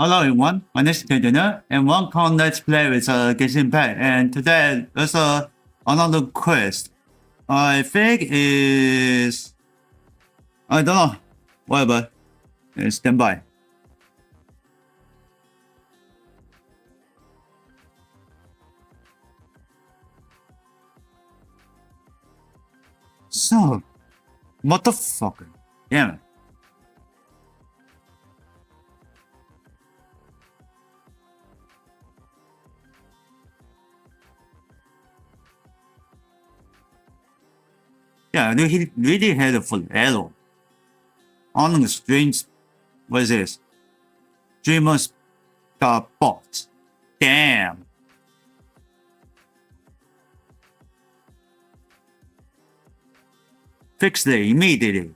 Hello everyone, my name is Terengineer, and welcome let's play with Genshin Impact. And today there's another quest. I think is I don't know. Whatever. Stand by. So, motherfucker. Damn it. Yeah, he really had a full arrow. On the strange, what is this? Dreamers got bought. Damn. Fix it immediately.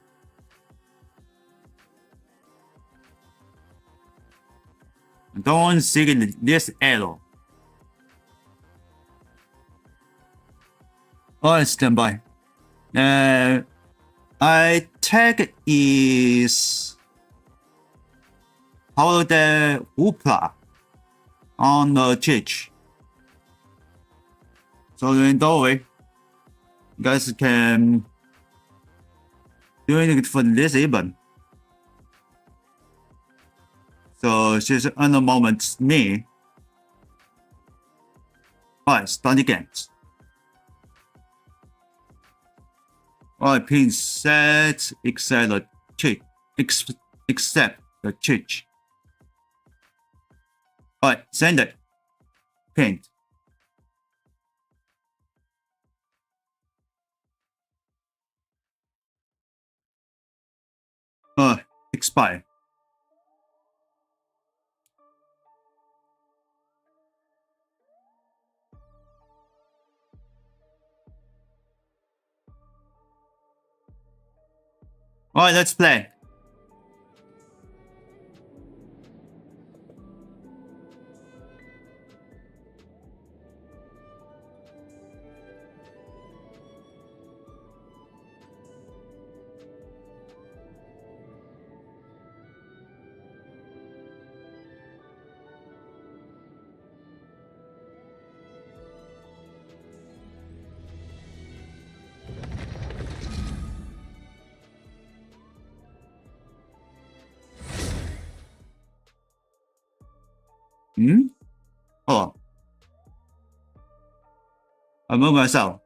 Don't see this arrow. Alright, stand by. I tag is how the Hoopla on the church. So don't worry. You guys can do it for this even. So she's on the moment me. Alright, start again. Alright, pin set except the church. Except the church. Alright, send it. Pinned. Expire. Alright, let's play. Oh. I move myself.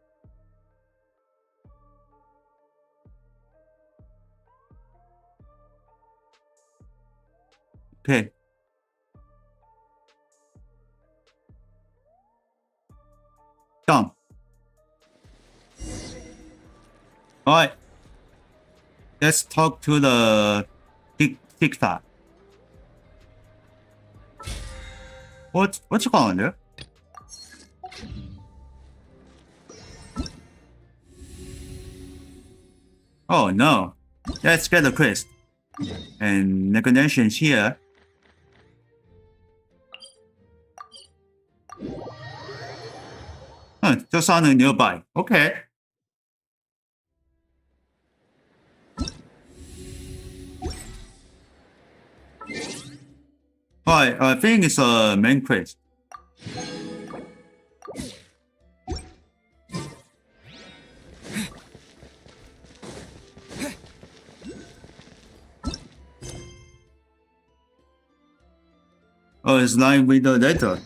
Okay. Done. Alright. Let's talk to the TikTok. What's going on there? Oh no. Let's get the quest. And negotiations here. Just on the nearby. Okay. Alright, I think it's a main quest. Oh, it's lying with the letter.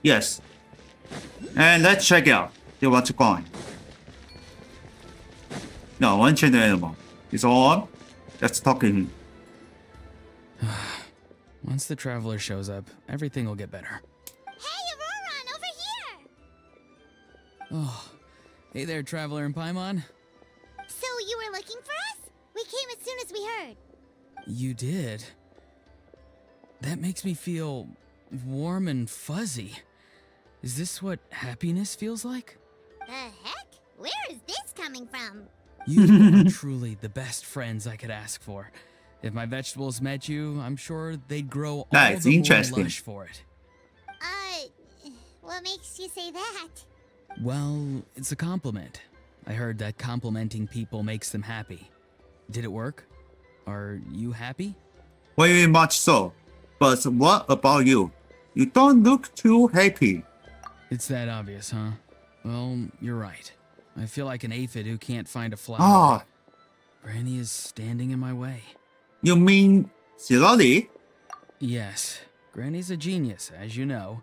Yes. And let's check out. See what's going. No, one channel anymore. It's on. Let's talk to him. Once the traveler shows up, everything will get better. Hey, Auroran, over here! Oh, hey there, traveler in Paimon. So you were looking for us? We came as soon as we heard. You did? That makes me feel warm and fuzzy. Is this what happiness feels like? The heck? Where is this coming from? You are truly the best friends I could ask for. If my vegetables met you, I'm sure they'd grow all That's the more interesting. lush for it. What makes you say that? Well, it's a compliment. I heard that complimenting people makes them happy. Did it work? Are you happy? Very much so. But what about you? You don't look too happy. It's that obvious, huh? Well, you're right. I feel like an aphid who can't find a flower. Ah, Granny is standing in my way. you mean Silali? Yes, Granny's a genius, as you know.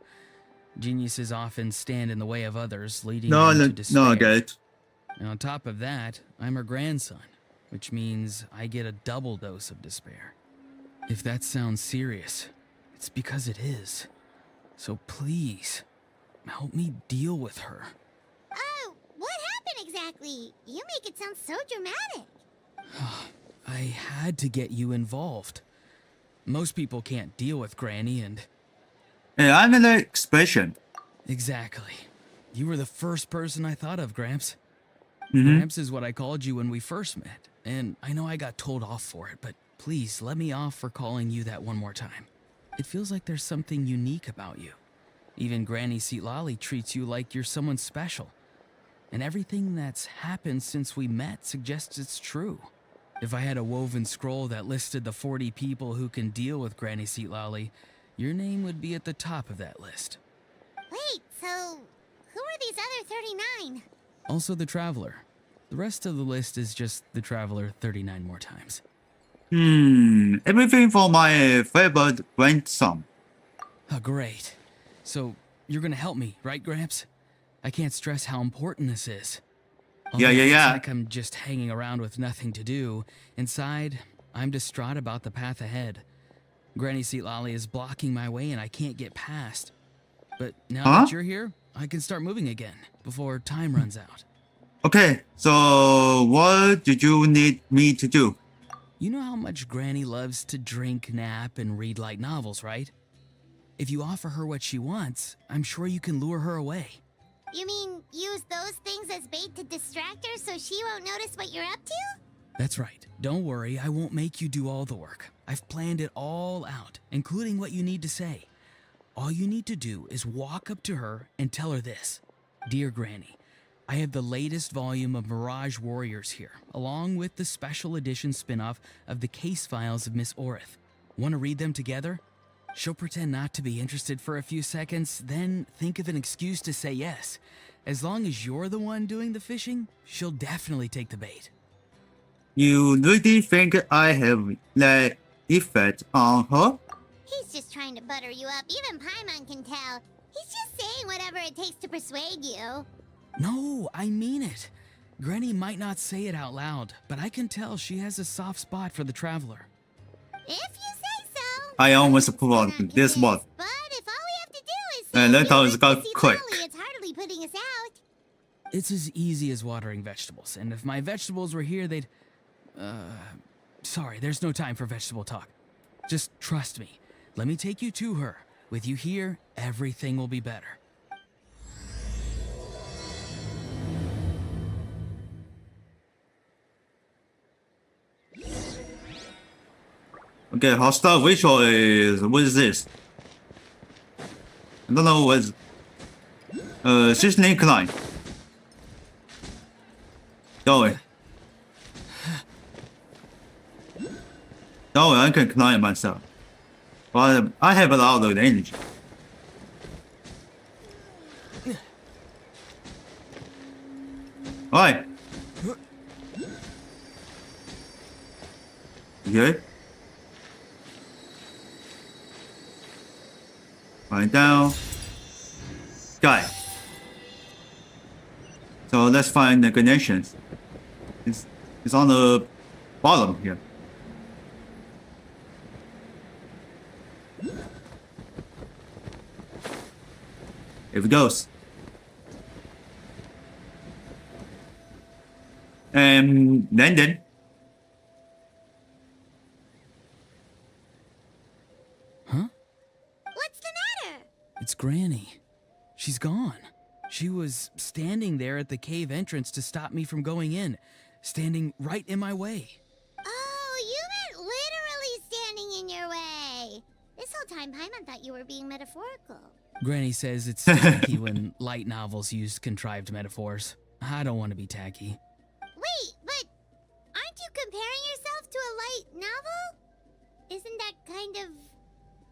Geniuses often stand in the way of others, leading them to despair. No, good. And on top of that, I'm her grandson, which means I get a double dose of despair. If that sounds serious, it's because it is. So please, help me deal with her. Oh, what happened exactly? You make it sound so dramatic. I had to get you involved. Most people can't deal with Granny and... And I'm an expression. Exactly. You were the first person I thought of, Gramps. Mm-hmm. Gramps is what I called you when we first met, and I know I got told off for it, but please let me off for calling you that one more time. It feels like there's something unique about you. Even Granny Seatlali treats you like you're someone special. And everything that's happened since we met suggests it's true. If I had a woven scroll that listed the 40 people who can deal with Granny Seatlali, your name would be at the top of that list. Wait, so who are these other 39? Also the Traveler. The rest of the list is just the Traveler 39 more times. Everything for my favorite grandson. Oh, great. So, you're gonna help me, right, Gramps? I can't stress how important this is. Although it looks like I'm just hanging around with nothing to do, inside, I'm distraught about the path ahead. Granny Seatlali is blocking my way and I can't get past. But now that you're here, I can start moving again, before time runs out. Okay, so what did you need me to do? You know how much Granny loves to drink, nap, and read light novels, right? If you offer her what she wants, I'm sure you can lure her away. You mean use those things as bait to distract her so she won't notice what you're up to? That's right. Don't worry, I won't make you do all the work. I've planned it all out, including what you need to say. All you need to do is walk up to her and tell her this. Dear Granny, I have the latest volume of Mirage Warriors here, along with the special edition spin-off of the case files of Miss Orith. Want to read them together? She'll pretend not to be interested for a few seconds, then think of an excuse to say yes. As long as you're the one doing the fishing, she'll definitely take the bait. You really think I have that effect on her? He's just trying to butter you up. Even Paimon can tell. He's just saying whatever it takes to persuade you. No, I mean it. Granny might not say it out loud, but I can tell she has a soft spot for the Traveler. If you say so. I almost put on this one. But if all we have to do is And that you was got like to see quick. Molly, it's hardly putting us out. It's as easy as watering vegetables, and if my vegetables were here, they'd... Sorry, there's no time for vegetable talk. Just trust me. Let me take you to her. With you here, everything will be better. Okay, hostile visual is what is this? I don't know what's seasoning climb. Going. No, I can climb myself. But I have a lot of energy. Alright. Good. Right down. Guy. So let's find the connections. It's on the bottom here. Here it goes. And landed. Huh? What's the matter? It's Granny. She's gone. She was standing there at the cave entrance to stop me from going in, standing right in my way. Oh, you meant literally standing in your way. This whole time, Paimon thought you were being metaphorical. Granny says it's tacky when light novels use contrived metaphors. I don't want to be tacky. Wait, but aren't you comparing yourself to a light novel? Isn't that kind of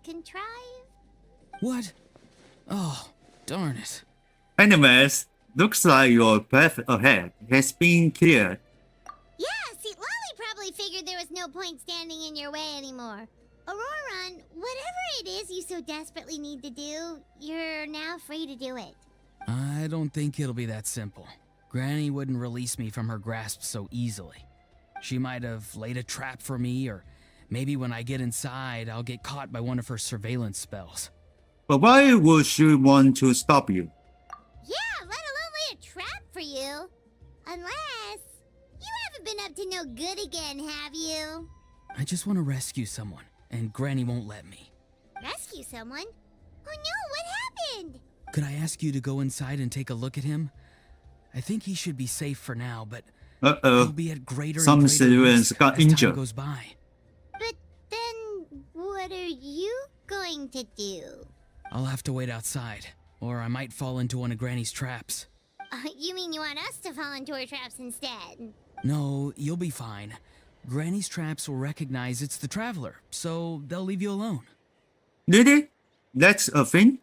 contrive? What? Oh, darn it. Anyways, looks like your path ahead has been cleared. Yeah, see, Lolly probably figured there was no point standing in your way anymore. Auroron, whatever it is you so desperately need to do, you're now free to do it. I don't think it'll be that simple. Granny wouldn't release me from her grasp so easily. She might have laid a trap for me, or maybe when I get inside, I'll get caught by one of her surveillance spells. But why would she want to stop you? Yeah, let alone lay a trap for you. Unless you haven't been up to no good again, have you? I just want to rescue someone, and Granny won't let me. Rescue someone? Oh no, what happened? Could I ask you to go inside and take a look at him? I think he should be safe for now, but he'll Uh-oh. be at greater Some and greater civilians risk got as time injured. goes by. But then, what are you going to do? I'll have to wait outside, or I might fall into one of Granny's traps. You mean you want us to fall into her traps instead? No, you'll be fine. Granny's traps will recognize it's the traveler, so they'll leave you alone. Really? That's a thing?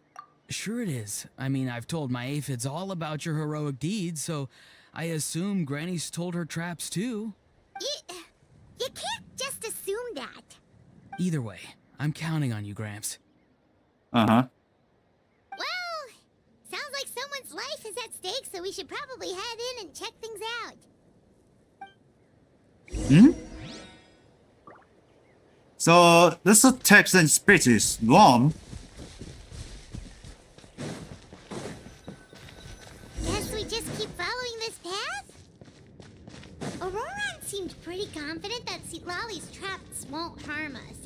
Sure it is. I mean, I've told my aphids all about your heroic deeds, so I assume Granny's told her traps too. You can't just assume that. Either way, I'm counting on you, Gramps. Uh-huh. Well, sounds like someone's life is at stake, so we should probably head in and check things out. Hmm? So, this is text and speeches. Warm. Guess we just keep following this path? Auroron seemed pretty confident that Lolly's traps won't harm us.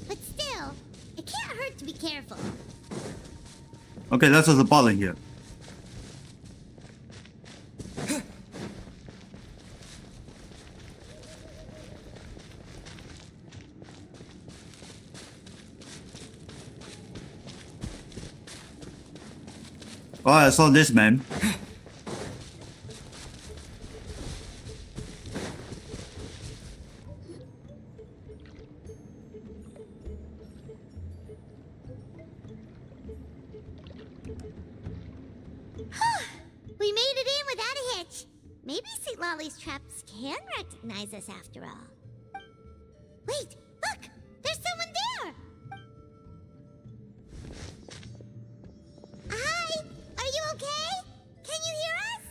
But still, it can't hurt to be careful. Okay, that's what's the bottom here. Oh, I saw this man. We made it in without a hitch. Maybe St. Lolly's traps can recognize us after all. Wait, look! There's someone there! Hi! Are you okay? Can you hear us?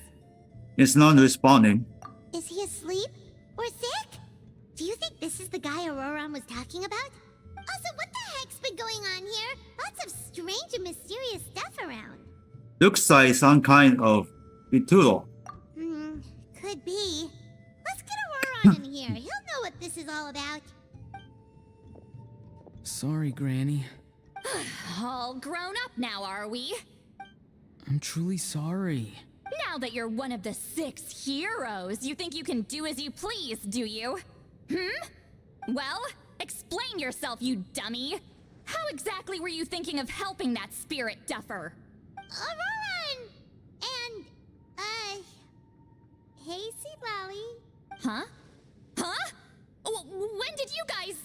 It's not responding. Is he asleep? Or sick? Do you think this is the guy Auroron was talking about? Also, what the heck's been going on here? Lots of strange and mysterious stuff around. Looks like some kind of ritual. Could be. Let's get Auroron in here. He'll know what this is all about. Sorry, Granny. All grown up now, are we? I'm truly sorry. Now that you're one of the 6 heroes, you think you can do as you please, do you? Well, explain yourself, you dummy. How exactly were you thinking of helping that spirit duffer? Auroron! And, hey, St. Lolly. Huh? Huh? When did you guys...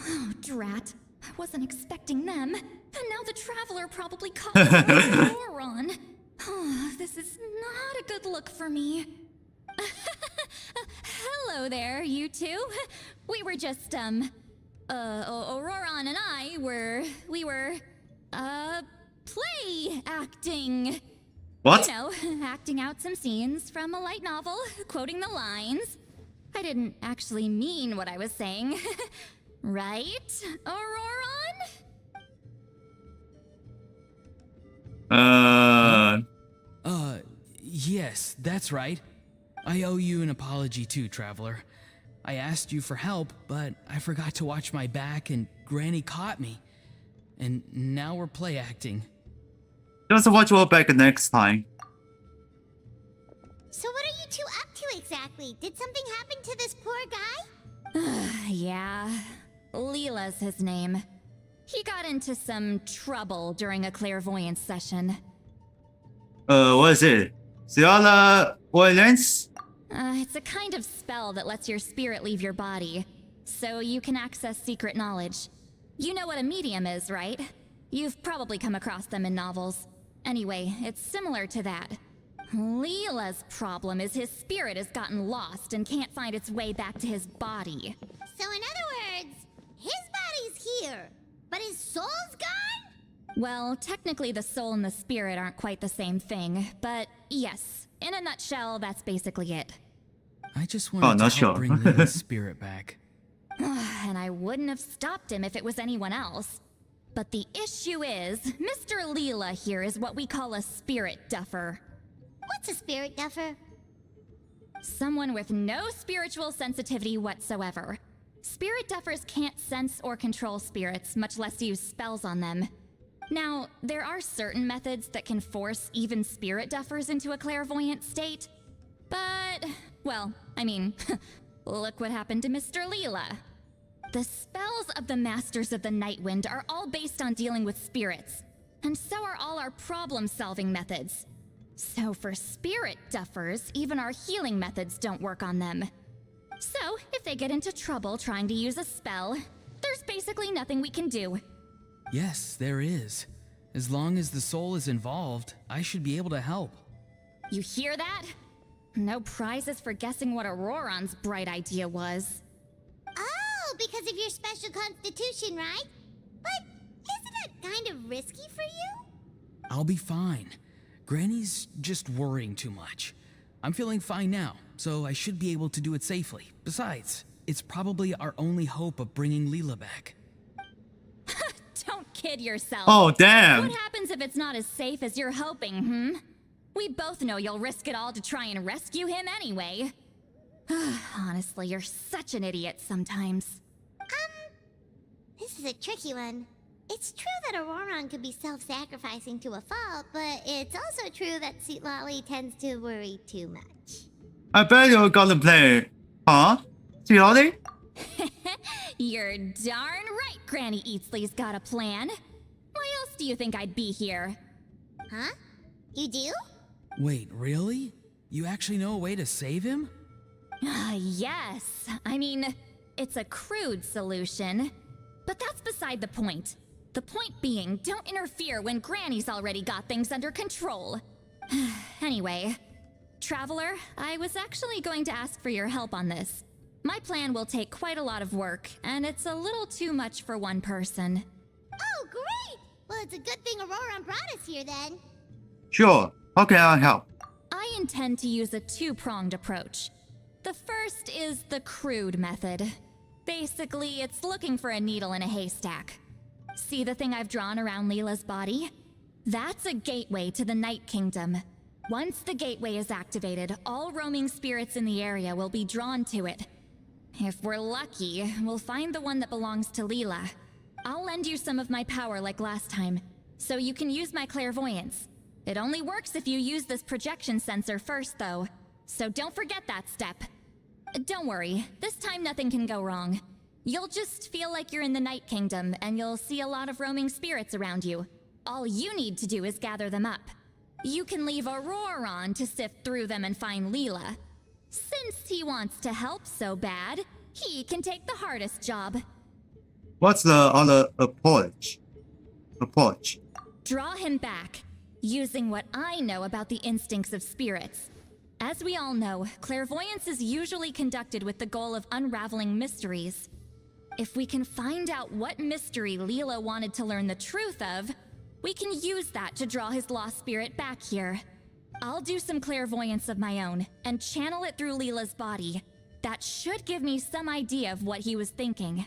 Oh, drat. I wasn't expecting them. And now the Traveler probably caught Auroron. Oh, this is not a good look for me. Hello there, you two. We were just, Auroron and I we were, play acting. What? You know, acting out some scenes from a light novel, quoting the lines. I didn't actually mean what I was saying. Right, Auroron? Yes, that's right. I owe you an apology too, Traveler. I asked you for help, but I forgot to watch my back and Granny caught me. And now we're play acting. Just watch your back next time. So what are you two up to exactly? Did something happen to this poor guy? Yeah, Leela's his name. He got into some trouble during a clairvoyance session. What is it? Ciala Violence? It's a kind of spell that lets your spirit leave your body, so you can access secret knowledge. You know what a medium is, right? You've probably come across them in novels. Anyway, it's similar to that. Leela's problem is his spirit has gotten lost and can't find its way back to his body. So in other words, his body's here, but his soul's gone? Well, technically the soul and the spirit aren't quite the same thing, but yes, in a nutshell, that's basically it. I just wanted not to help sure. bring Lila's spirit back. And I wouldn't have stopped him if it was anyone else. But the issue is, Mr. Leela here is what we call a spirit duffer. What's a spirit duffer? Someone with no spiritual sensitivity whatsoever. Spirit duffers can't sense or control spirits, much less use spells on them. Now, there are certain methods that can force even spirit duffers into a clairvoyant state. But, well, I mean, look what happened to Mr. Leela. The spells of the Masters of the Nightwind are all based on dealing with spirits, and so are all our problem-solving methods. So for spirit duffers, even our healing methods don't work on them. So, if they get into trouble trying to use a spell, there's basically nothing we can do. Yes, there is. As long as the soul is involved, I should be able to help. You hear that? No prizes for guessing what Auroron's bright idea was. Oh, because of your special constitution, right? But isn't it kind of risky for you? I'll be fine. Granny's just worrying too much. I'm feeling fine now, so I should be able to do it safely. Besides, it's probably our only hope of bringing Leela back. Don't kid yourself. Oh, damn. What happens if it's not as safe as you're hoping, We both know you'll risk it all to try and rescue him anyway. Honestly, you're such an idiot sometimes. This is a tricky one. It's true that Auroron could be self-sacrificing to a fault, but it's also true that Sweet Lolly tends to worry too much. I bet you're gonna play. Huh? Seriously? You're darn right Granny Eatsley's got a plan. Why else do you think I'd be here? Huh? You do? Wait, really? You actually know a way to save him? Yes. I mean, it's a crude solution. But that's beside the point. The point being, don't interfere when Granny's already got things under control. Anyway, Traveler, I was actually going to ask for your help on this. My plan will take quite a lot of work, and it's a little too much for one person. Oh, great! Well, it's a good thing Auroron brought us here then. Sure. How can I help? I intend to use a two-pronged approach. The first is the crude method. Basically, it's looking for a needle in a haystack. See the thing I've drawn around Leela's body? That's a gateway to the Night Kingdom. Once the gateway is activated, all roaming spirits in the area will be drawn to it. If we're lucky, we'll find the one that belongs to Leela. I'll lend you some of my power like last time, so you can use my clairvoyance. It only works if you use this projection sensor first, though, so don't forget that step. Don't worry, this time nothing can go wrong. You'll just feel like you're in the Night Kingdom, and you'll see a lot of roaming spirits around you. All you need to do is gather them up. You can leave Auroron to sift through them and find Leela. Since he wants to help so bad, he can take the hardest job. What's the other approach? Draw him back, using what I know about the instincts of spirits. As we all know, clairvoyance is usually conducted with the goal of unraveling mysteries. If we can find out what mystery Leela wanted to learn the truth of, we can use that to draw his lost spirit back here. I'll do some clairvoyance of my own, and channel it through Leela's body. That should give me some idea of what he was thinking.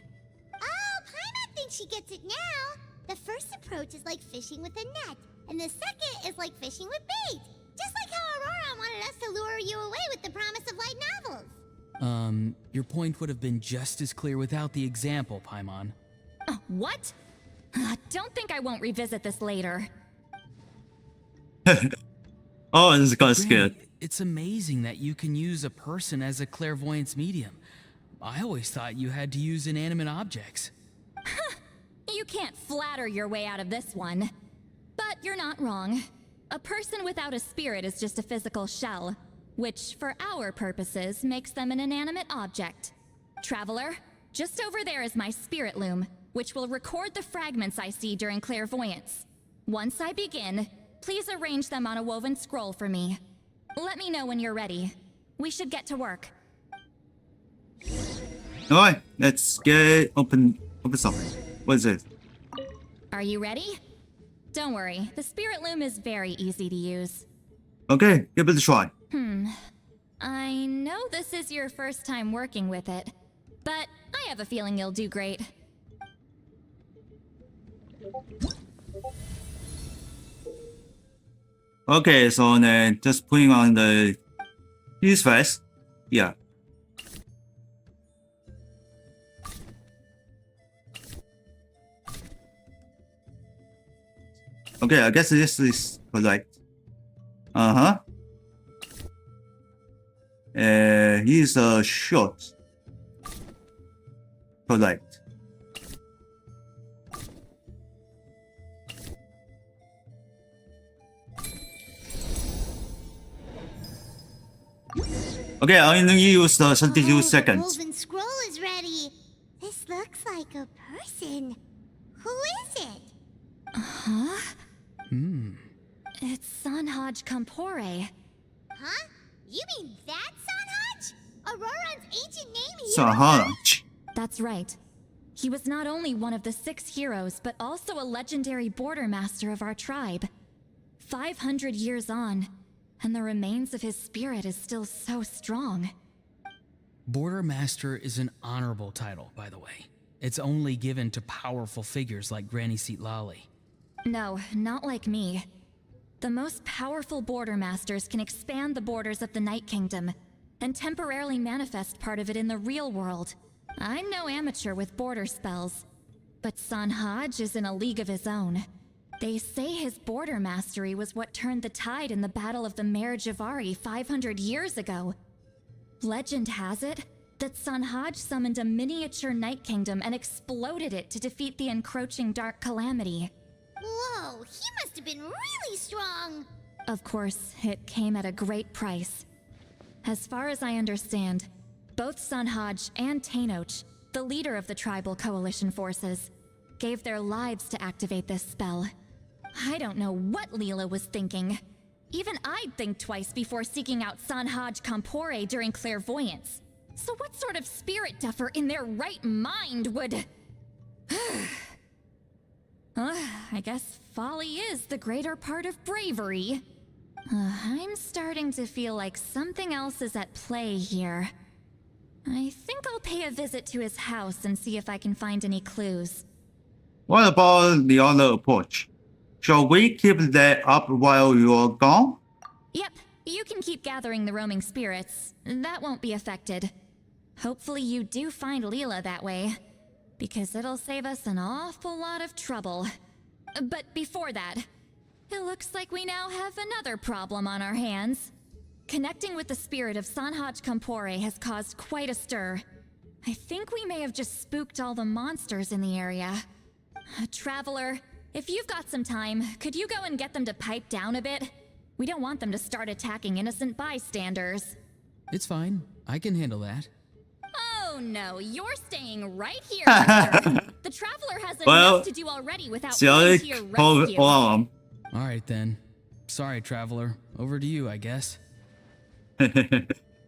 Oh, Paimon thinks she gets it now. The first approach is like fishing with a net, and the second is like fishing with bait. Just like how Auroron wanted us to lure you away with the promise of light novels. Your point would have been just as clear without the example, Paimon. What? Don't think I won't revisit this later. Oh, this is kind of scared. Granny, it's amazing that you can use a person as a clairvoyance medium. I always thought you had to use inanimate objects. You can't flatter your way out of this one. But you're not wrong. A person without a spirit is just a physical shell, which, for our purposes, makes them an inanimate object. Traveler, just over there is my spirit loom. which will record the fragments I see during clairvoyance. Once I begin, please arrange them on a woven scroll for me. Let me know when you're ready. We should get to work. Alright, let's get open something. What is it? Are you ready? Don't worry, the spirit loom is very easy to use. Okay, give it a try. I know this is your first time working with it, but I have a feeling you'll do great. Okay, so then just putting on the use first. Yeah. Okay, I guess this is correct. Uh-huh. He's short. Correct. Okay, I only use 32 seconds. The woven scroll is ready. This looks like a person. Who is it? Huh? It's Sanhaj Kampore. Huh? You mean that Sanhaj? Auroran's ancient name here? Sanhaj. That's right. He was not only one of the 6 heroes, but also a legendary border master of our tribe. 500 years on, and the remains of his spirit is still so strong. Border Master is an honorable title, by the way. It's only given to powerful figures like Granny Seat Lolly. No, not like me. The most powerful border masters can expand the borders of the Night Kingdom and temporarily manifest part of it in the real world. I'm no amateur with border spells, but Sanhaj is in a league of his own. They say his border mastery was what turned the tide in the Battle of the Mare Javari 500 years ago. Legend has it that Sanhaj summoned a miniature Night Kingdom and exploded it to defeat the encroaching Dark Calamity. Whoa, he must have been really strong. Of course, it came at a great price. As far as I understand, both Sanhaj and Tainoch, the leader of the tribal coalition forces, gave their lives to activate this spell. I don't know what Leela was thinking. Even I'd think twice before seeking out Sanhaj Kampore during clairvoyance. So what sort of spirit duffer in their right mind would... I guess folly is the greater part of bravery. I'm starting to feel like something else is at play here. I think I'll pay a visit to his house and see if I can find any clues. What about the other approach? Shall we keep that up while you're gone? Yep, you can keep gathering the roaming spirits. That won't be affected. Hopefully you do find Leela that way, because it'll save us an awful lot of trouble. But before that, it looks like we now have another problem on our hands. Connecting with the spirit of Sanhaj Kampore has caused quite a stir. I think we may have just spooked all the monsters in the area. Traveler, if you've got some time, could you go and get them to pipe down a bit? We don't want them to start attacking innocent bystanders. It's fine. I can handle that. Oh no, you're staying right here, mister. The Traveler has enough to do already without coming to your rescue. All right then. Sorry, Traveler. Over to you, I guess.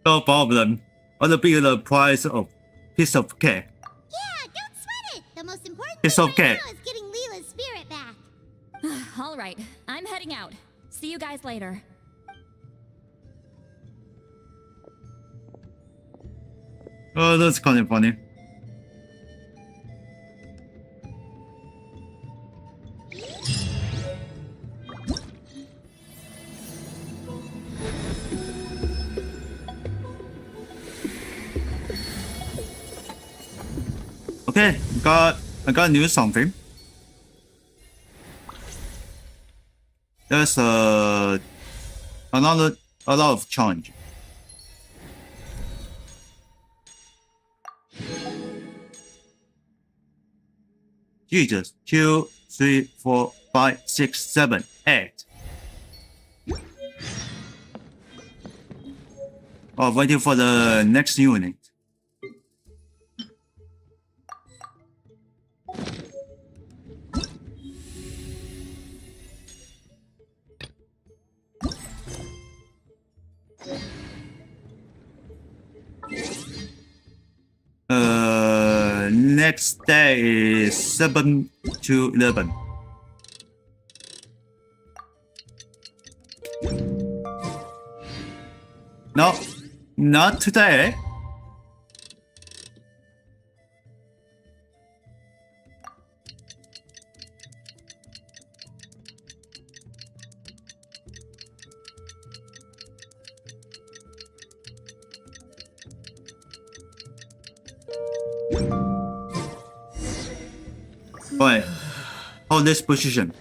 No problem. I'll be the price of piece of cake. Yeah, don't sweat it. The most important It's thing okay. right now is getting Leela's spirit back. All right, I'm heading out. See you guys later. Oh, that's kind of funny. Okay, I got new something. There's a lot of challenge. Jesus, 2, 3, 4, 5, 6, 7, 8. Oh, waiting for the next unit. next day is 7 to 11. No, not today. Wait, hold this position.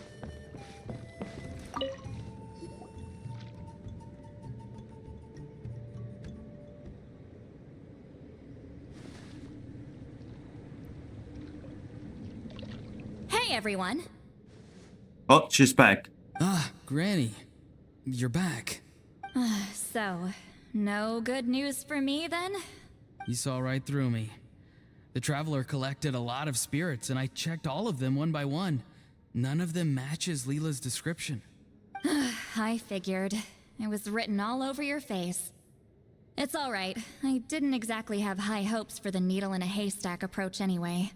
Hey, everyone. Oh, she's back. Ah, Granny. You're back. So, no good news for me then? You saw right through me. The Traveler collected a lot of spirits, and I checked all of them one by one. None of them matches Leela's description. I figured. It was written all over your face. It's alright. I didn't exactly have high hopes for the needle in a haystack approach anyway.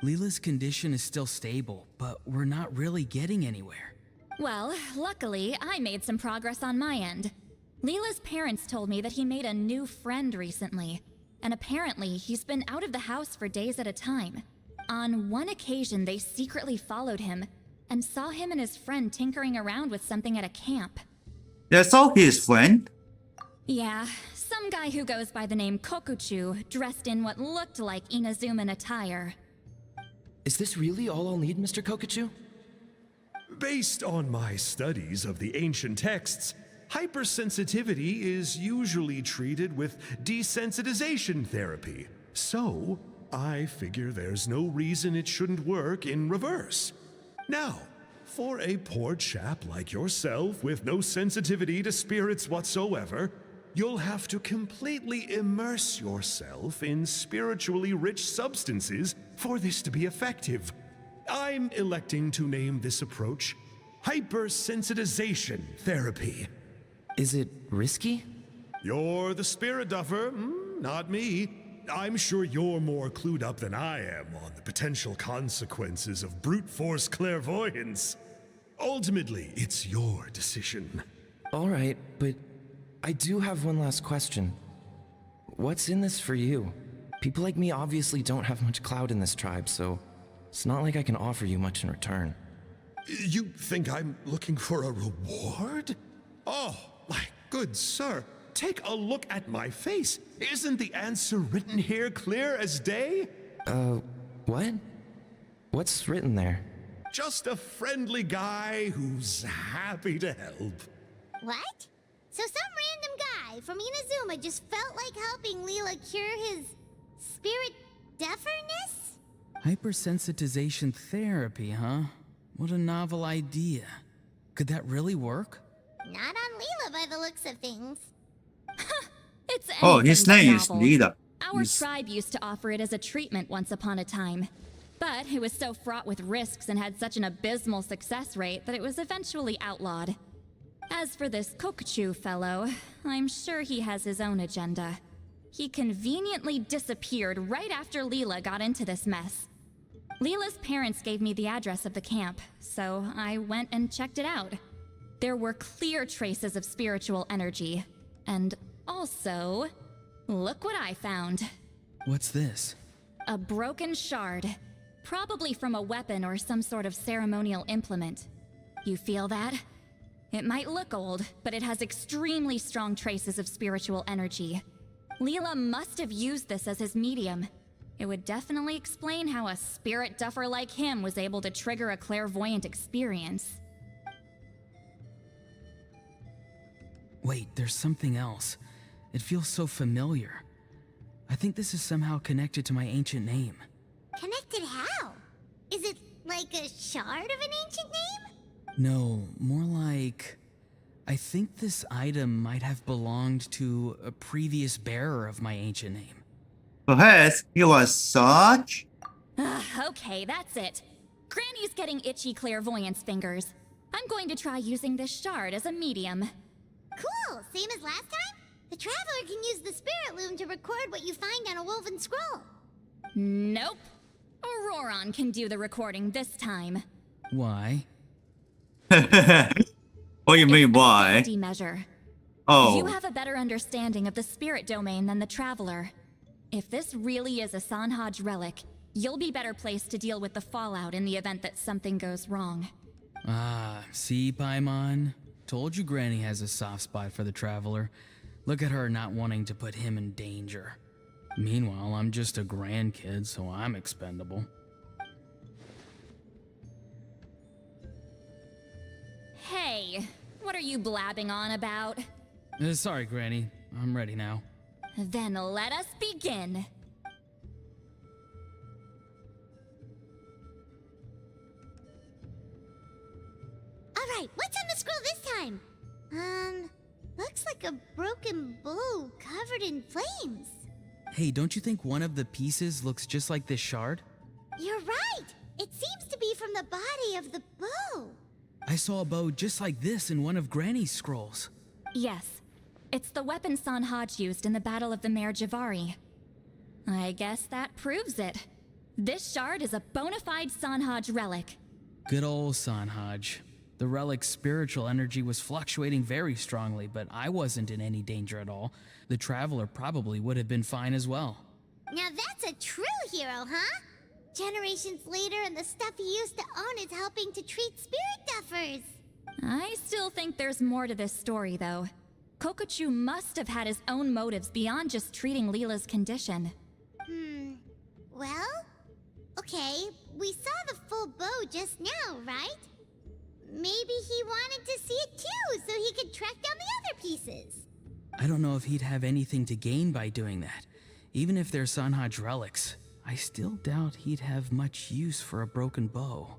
Leela's condition is still stable, but we're not really getting anywhere. Well, luckily, I made some progress on my end. Leela's parents told me that he made a new friend recently, and apparently he's been out of the house for days at a time. On one occasion, they secretly followed him and saw him and his friend tinkering around with something at a camp. They saw his friend. Yeah, some guy who goes by the name Kokuchu, dressed in what looked like Inazuman attire. Is this really all I'll need, Mr. Kokuchu? Based on my studies of the ancient texts, hypersensitivity is usually treated with desensitization therapy. So, I figure there's no reason it shouldn't work in reverse. Now, for a poor chap like yourself with no sensitivity to spirits whatsoever, you'll have to completely immerse yourself in spiritually rich substances for this to be effective. I'm electing to name this approach hypersensitization therapy. Is it risky? You're the spirit duffer, not me. I'm sure you're more clued up than I am on the potential consequences of brute force clairvoyance. Ultimately, it's your decision. All right, but I do have one last question. What's in this for you? People like me obviously don't have much clout in this tribe, so it's not like I can offer you much in return. You think I'm looking for a reward? Oh, my good sir, take a look at my face. Isn't the answer written here clear as day? What? What's written there? Just a friendly guy who's happy to help. What? So some random guy from Inazuma just felt like helping Leela cure his spirit deaferness? Hypersensitization therapy, huh? What a novel idea. Could that really work? Not on Leela by the looks of things. It's Oh, his anything but name is novel. Leela. Our tribe used to offer it as a treatment once upon a time. But it was so fraught with risks and had such an abysmal success rate that it was eventually outlawed. As for this Kokuchu fellow, I'm sure he has his own agenda. He conveniently disappeared right after Leela got into this mess. Leela's parents gave me the address of the camp, so I went and checked it out. There were clear traces of spiritual energy. And also, look what I found. What's this? A broken shard. Probably from a weapon or some sort of ceremonial implement. You feel that? It might look old, but it has extremely strong traces of spiritual energy. Leela must have used this as his medium. It would definitely explain how a spirit duffer like him was able to trigger a clairvoyant experience. Wait, there's something else. It feels so familiar. I think this is somehow connected to my ancient name. Connected how? Is it like a shard of an ancient name? No, more like... I think this item might have belonged to a previous bearer of my ancient name. Perhaps he was such. Okay, that's it. Granny's getting itchy clairvoyance fingers. I'm going to try using this shard as a medium. Cool, same as last time? The Traveler can use the Spirit Loom to record what you find on a woven scroll. Nope. Auroron can do the recording this time. Why? What do you mean, why? Safety measure. Oh. You have a better understanding of the spirit domain than the Traveler. If this really is a Sanhaj relic, you'll be better placed to deal with the fallout in the event that something goes wrong. Ah, see, Paimon? Told you Granny has a soft spot for the Traveler. Look at her not wanting to put him in danger. Meanwhile, I'm just a grandkid, so I'm expendable. Hey, what are you blabbing on about? Sorry, Granny. I'm ready now. Then let us begin. Alright, what's on the scroll this time? Looks like a broken bow covered in flames. Hey, don't you think one of the pieces looks just like this shard? You're right! It seems to be from the body of the bow. I saw a bow just like this in one of Granny's scrolls. Yes, it's the weapon Sanhaj used in the Battle of the Mare Javari. I guess that proves it. This shard is a bona fide Sanhaj relic. Good old Sanhaj. The relic's spiritual energy was fluctuating very strongly, but I wasn't in any danger at all. The Traveler probably would have been fine as well. Now that's a true hero, huh? Generations later and the stuff he used to own is helping to treat spirit duffers. I still think there's more to this story, though. Kokochu must have had his own motives beyond just treating Leela's condition. Well, okay, we saw the full bow just now, right? Maybe he wanted to see it too, so he could track down the other pieces. I don't know if he'd have anything to gain by doing that. Even if they're Sanhaj relics, I still doubt he'd have much use for a broken bow.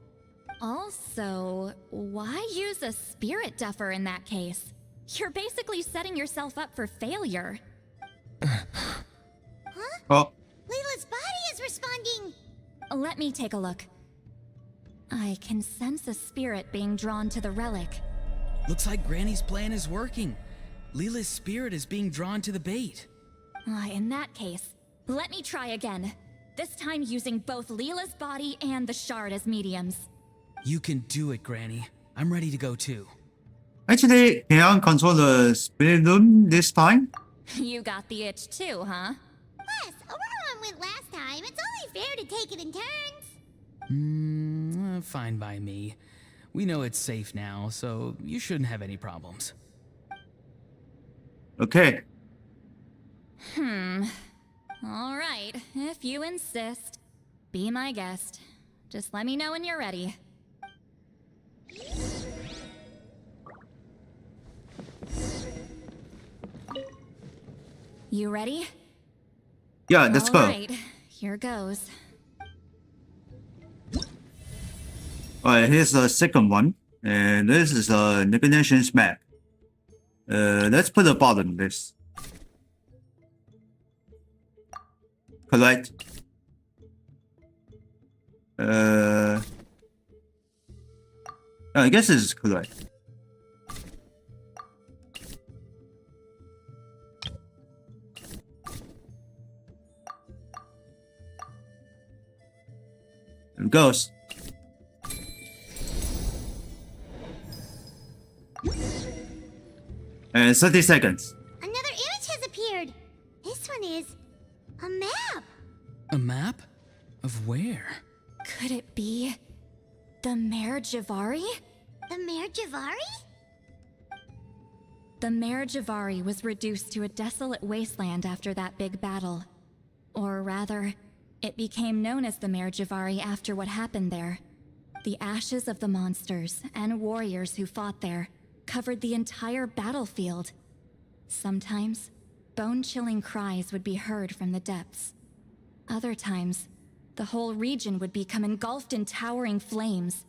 Also, why use a spirit duffer in that case? You're basically setting yourself up for failure. Oh. Layla's body is responding! Let me take a look. I can sense a spirit being drawn to the relic. Looks like Granny's plan is working. Leela's spirit is being drawn to the bait. In that case, let me try again. This time using both Leela's body and the shard as mediums. You can do it, Granny. I'm ready to go too. Actually, can I control the spirit room this time? You got the itch too, huh? Plus, Auroron went last time. It's only fair to take it in turns. Fine by me. We know it's safe now, so you shouldn't have any problems. Okay. All right, if you insist. Be my guest. Just let me know when you're ready. You ready? Yeah, let's go. All right, here goes. Alright, here's the second one. And this is a Negotiations map. Let's put the bottom this. Correct. I guess this is correct. There it goes. And 30 seconds. Another image has appeared. This one is a map. A map? Of where? Could it be the Mare Javari? The Mare Javari? The Mare Javari was reduced to a desolate wasteland after that big battle. Or rather, it became known as the Mare Javari after what happened there. The ashes of the monsters and warriors who fought there covered the entire battlefield. Sometimes, bone-chilling cries would be heard from the depths. Other times, the whole region would become engulfed in towering flames,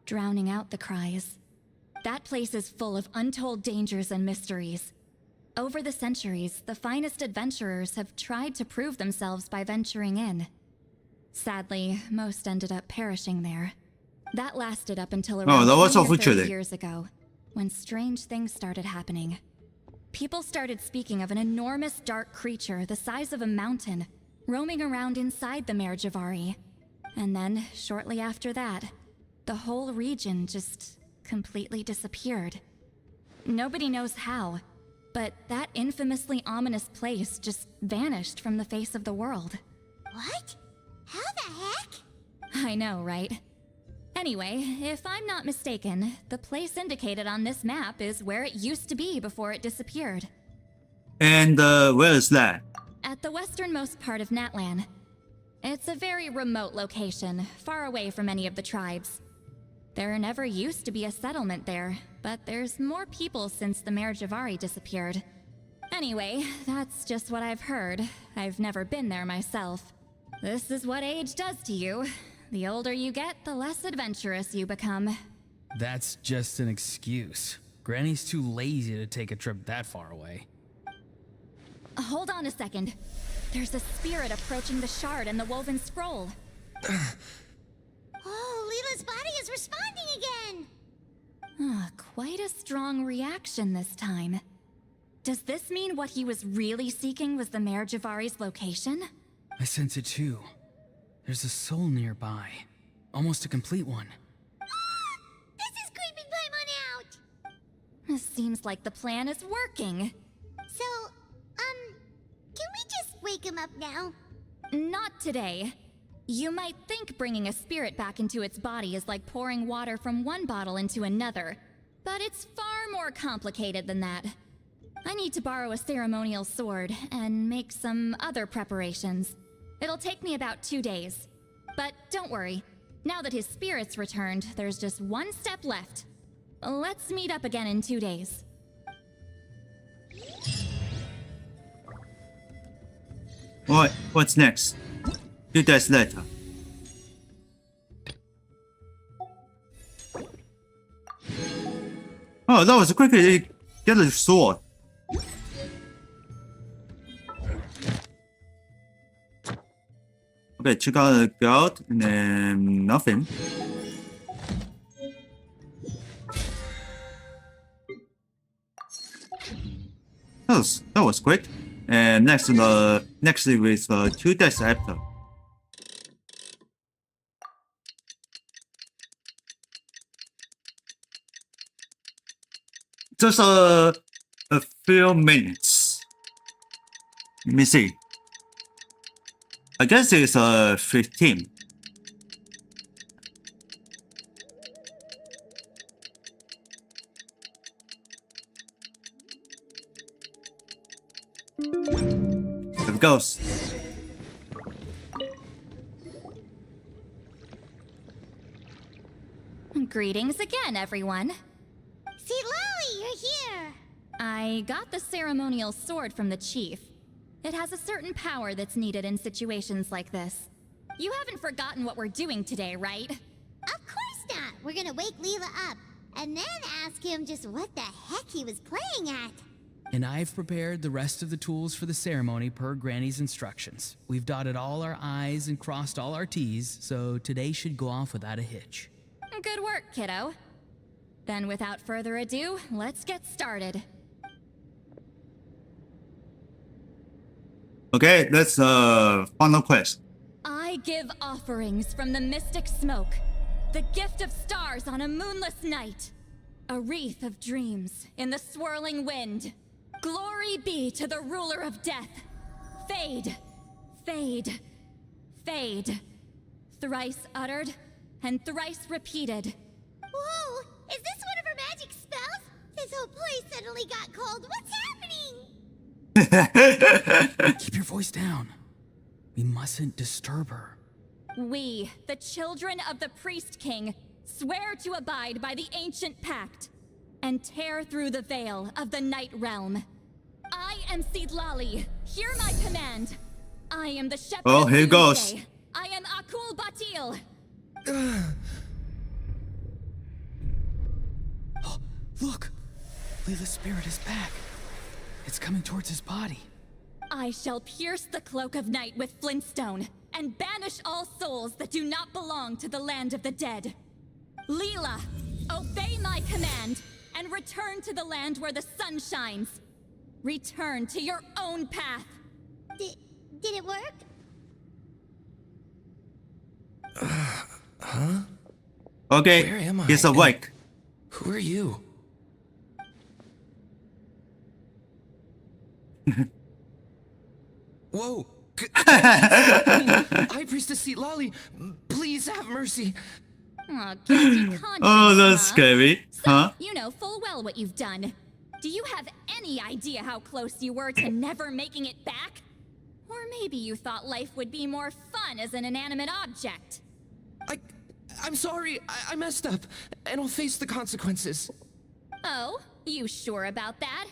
drowning out the cries. That place is full of untold dangers and mysteries. Over the centuries, the finest adventurers have tried to prove themselves by venturing in. Sadly, most ended up perishing there. That lasted up until around that was 20 or 30 unfortunate. years ago, when strange things started happening. People started speaking of an enormous dark creature the size of a mountain, roaming around inside the Mare Javari. And then, shortly after that, the whole region just completely disappeared. Nobody knows how, but that infamously ominous place just vanished from the face of the world. What? How the heck? I know, right? Anyway, if I'm not mistaken, the place indicated on this map is where it used to be before it disappeared. And where is that? At the westernmost part of Natlan. It's a very remote location, far away from any of the tribes. There never used to be a settlement there, but there's more people since the Mare Javari disappeared. Anyway, that's just what I've heard. I've never been there myself. This is what age does to you. The older you get, the less adventurous you become. That's just an excuse. Granny's too lazy to take a trip that far away. Hold on a second. There's a spirit approaching the shard and the woven scroll. Oh, Leela's body is responding again! Quite a strong reaction this time. Does this mean what he was really seeking was the Mare Javari's location? I sense it too. There's a soul nearby. Almost a complete one. This is creeping Paimon out! Seems like the plan is working. So, can we just wake him up now? Not today. You might think bringing a spirit back into its body is like pouring water from one bottle into another, but it's far more complicated than that. I need to borrow a ceremonial sword and make some other preparations. It'll take me about 2 days. But don't worry, now that his spirit's returned, there's just one step left. Let's meet up again in 2 days. Alright, what's next? 2 days later. Oh, that was quickly get a sword. Okay, check out the guard and then nothing. That was quick. And next is 2 days after. Just a few minutes. Let me see. I guess it's 15. There it goes. Greetings again, everyone. See, Lolly, you're here! I got the ceremonial sword from the chief. It has a certain power that's needed in situations like this. You haven't forgotten what we're doing today, right? Of course not! We're gonna wake Leela up, and then ask him just what the heck he was playing at. And I've prepared the rest of the tools for the ceremony per Granny's instructions. We've dotted all our I's and crossed all our T's, so today should go off without a hitch. Good work, kiddo. Then without further ado, let's get started. Okay, that's final quest. I give offerings from the mystic smoke, the gift of stars on a moonless night, a wreath of dreams in the swirling wind. Glory be to the ruler of death. Fade, fade, fade. Thrice uttered and thrice repeated. Whoa! Is this one of her magic spells? This whole place suddenly got cold. What's happening? Keep your voice down. We mustn't disturb her. We, the children of the Priest King, swear to abide by the ancient pact and tear through the veil of the Night Realm. I am Seedlali. Hear my command. I am the shepherd. Oh, of here goes. Doomsday. I am Akul Batil. Oh, look! Leela's spirit is back. It's coming towards his body. I shall pierce the cloak of night with flintstone and banish all souls that do not belong to the land of the dead. Leela, obey my command and return to the land where the sun shines. Return to your own path. Did it work? Okay, Where am I? he's awake. Who are you? Whoa! High Priestess Seat Lolly, please have mercy. Aw, guilty conscience, Oh, that's huh? scary. So, Huh? you know full well what you've done. Do you have any idea how close you were to never making it back? Or maybe you thought life would be more fun as an inanimate object. I'm sorry, I messed up, and I'll face the consequences. Oh, you sure about that?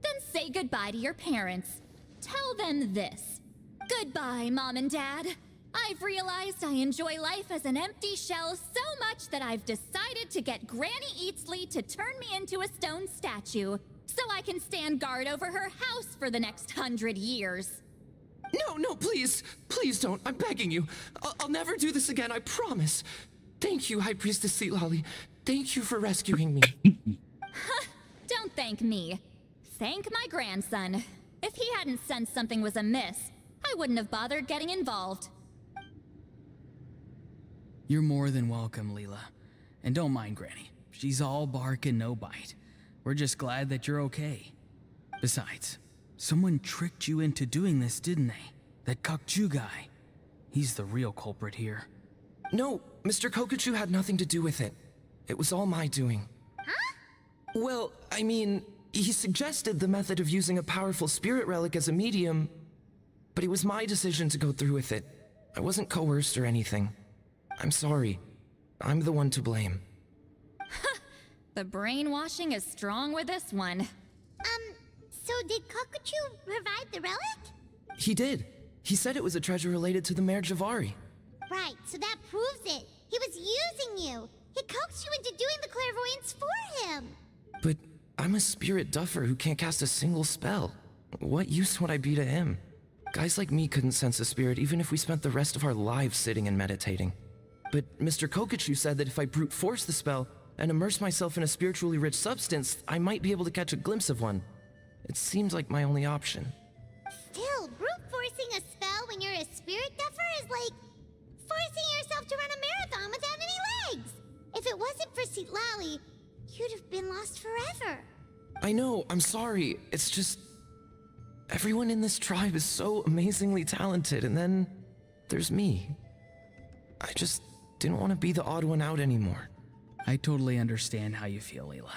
Then say goodbye to your parents. Tell them this. Goodbye, Mom and Dad. I've realized I enjoy life as an empty shell so much that I've decided to get Granny Eatsley to turn me into a stone statue, so I can stand guard over her house for the next 100 years. No, please. Please don't. I'm begging you. I'll never do this again, I promise. Thank you, High Priestess Seat Lolly. Thank you for rescuing me. Don't thank me. Thank my grandson. If he hadn't sensed something was amiss, I wouldn't have bothered getting involved. You're more than welcome, Leela. And don't mind Granny. She's all bark and no bite. We're just glad that you're okay. Besides, someone tricked you into doing this, didn't they? That Kokchu guy. He's the real culprit here. No, Mr. Kokachu had nothing to do with it. It was all my doing. Huh? Well, I mean, he suggested the method of using a powerful spirit relic as a medium, but it was my decision to go through with it. I wasn't coerced or anything. I'm sorry. I'm the one to blame. The brainwashing is strong with this one. So did Kokuchu provide the relic? He did. He said it was a treasure related to the Mare Javari. Right, so that proves it. He was using you. He coaxed you into doing the clairvoyance for him. But I'm a spirit duffer who can't cast a single spell. What use would I be to him? Guys like me couldn't sense a spirit even if we spent the rest of our lives sitting and meditating. But Mr. Kokachu said that if I brute force the spell and immerse myself in a spiritually rich substance, I might be able to catch a glimpse of one. It seems like my only option. Still, brute forcing a spell when you're a spirit duffer is like forcing yourself to run a marathon without any legs. If it wasn't for Sitlali, you'd have been lost forever. I know, I'm sorry. It's just... everyone in this tribe is so amazingly talented, and then there's me. I just didn't want to be the odd one out anymore. I totally understand how you feel, Leela.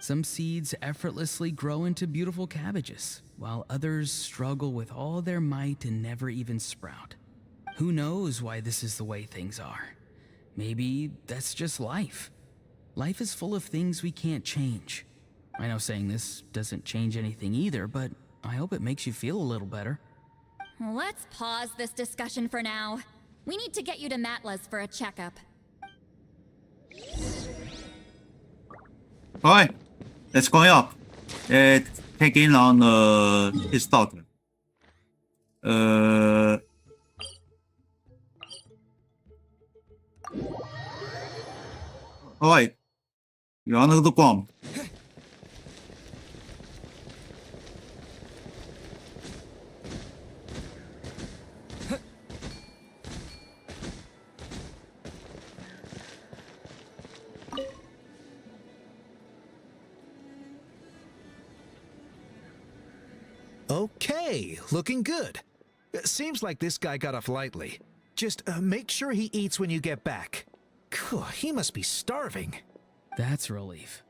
Some seeds effortlessly grow into beautiful cabbages, while others struggle with all their might and never even sprout. Who knows why this is the way things are? Maybe that's just life. Life is full of things we can't change. I know saying this doesn't change anything either, but I hope it makes you feel a little better. Let's pause this discussion for now. We need to get you to Matla's for a checkup. Alright, let's go up. Take in on his daughter. Alright. You're on the bomb. Okay, looking good. Seems like this guy got off lightly. Just make sure he eats when you get back. He must be starving. That's a relief.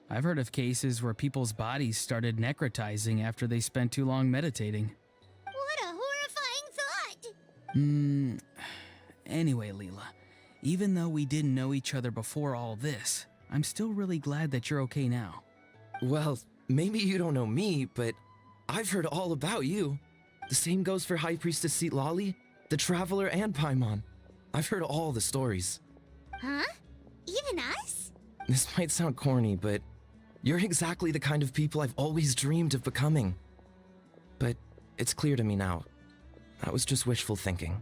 I've heard of cases where people's bodies started necrotizing after they spent too long meditating. What a horrifying thought! Anyway, Leela, even though we didn't know each other before all this, I'm still really glad that you're okay now. Well, maybe you don't know me, but I've heard all about you. The same goes for High Priestess Seat Lolly, the Traveler, and Paimon. I've heard all the stories. Huh? Even us? This might sound corny, but you're exactly the kind of people I've always dreamed of becoming. But it's clear to me now. That was just wishful thinking.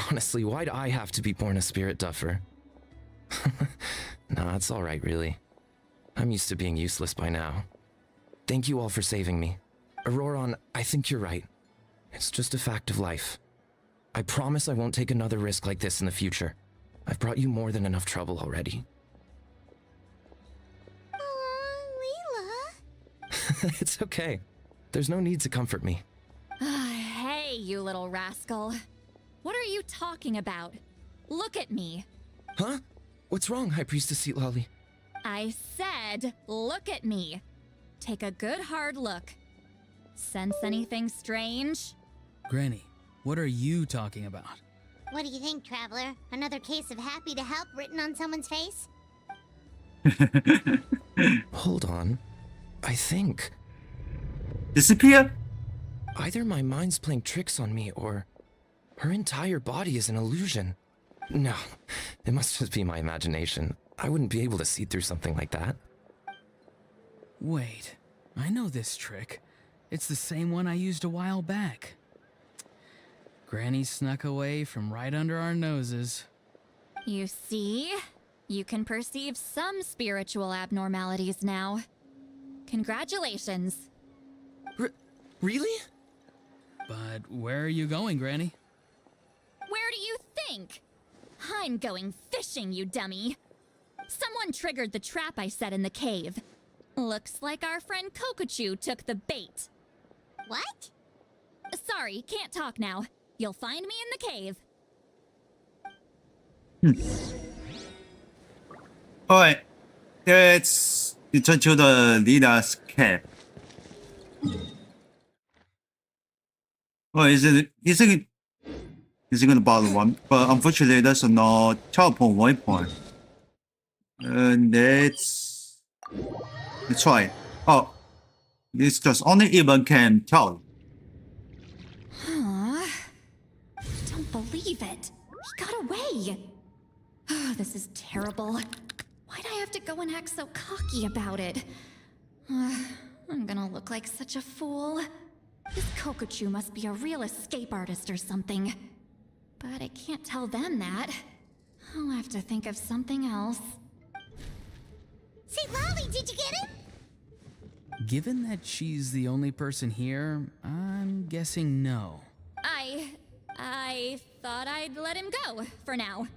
Honestly, why'd I have to be born a spirit duffer? Nah, it's alright, really. I'm used to being useless by now. Thank you all for saving me. Auroron, I think you're right. It's just a fact of life. I promise I won't take another risk like this in the future. I've brought you more than enough trouble already. Oh, Leela. It's okay. There's no need to comfort me. Hey, you little rascal. What are you talking about? Look at me. Huh? What's wrong, High Priestess Lolly? I said, look at me. Take a good hard look. Sense anything strange? Granny, what are you talking about? What do you think, Traveler? Another case of happy to help written on someone's face? Hold on. I think Disappear? either my mind's playing tricks on me or her entire body is an illusion. No, it must just be my imagination. I wouldn't be able to see through something like that. Wait, I know this trick. It's the same one I used a while back. Granny snuck away from right under our noses. You see? You can perceive some spiritual abnormalities now. Congratulations. Really? But where are you going, Granny? Where do you think? I'm going fishing, you dummy. Someone triggered the trap I set in the cave. Looks like our friend Kokuchu took the bait. What? Sorry, can't talk now. You'll find me in the cave. Alright, let's return to the leader's cave. Oh, is it gonna bother one? But unfortunately, there's no teleport waypoint. Let's try it. Oh, it's just only even can tell. Huh? I don't believe it. He got away. Oh, this is terrible. Why'd I have to go and act so cocky about it? I'm gonna look like such a fool. This Kokuchu must be a real escape artist or something. But I can't tell them that. I'll have to think of something else. Say, Lolly, did you get him? Given that she's the only person here, I'm guessing no. I thought I'd let him go for now.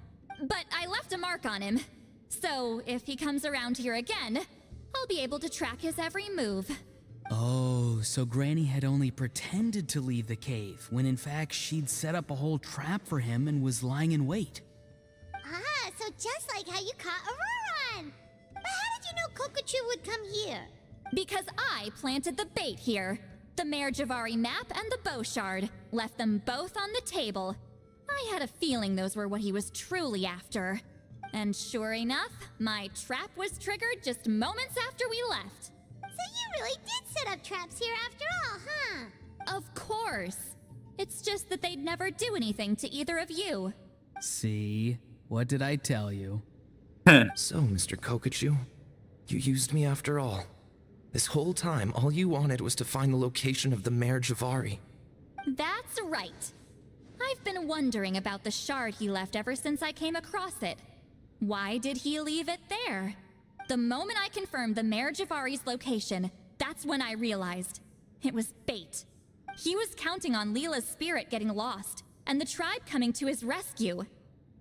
But I left a mark on him. So if he comes around here again, I'll be able to track his every move. Oh, so Granny had only pretended to leave the cave, when in fact she'd set up a whole trap for him and was lying in wait. Ah, so just like how you caught Auroron. But how did you know Kokuchu would come here? Because I planted the bait here. The Mare Javari map and the bow shard. Left them both on the table. I had a feeling those were what he was truly after. And sure enough, my trap was triggered just moments after we left. So you really did set up traps here after all, huh? Of course. It's just that they'd never do anything to either of you. See? What did I tell you? So, Mr. Kokuchu, you used me after all. This whole time, all you wanted was to find the location of the Mare Javari. That's right. I've been wondering about the shard he left ever since I came across it. Why did he leave it there? The moment I confirmed the Mare Javari's location, that's when I realized. It was bait. He was counting on Leela's spirit getting lost, and the tribe coming to his rescue.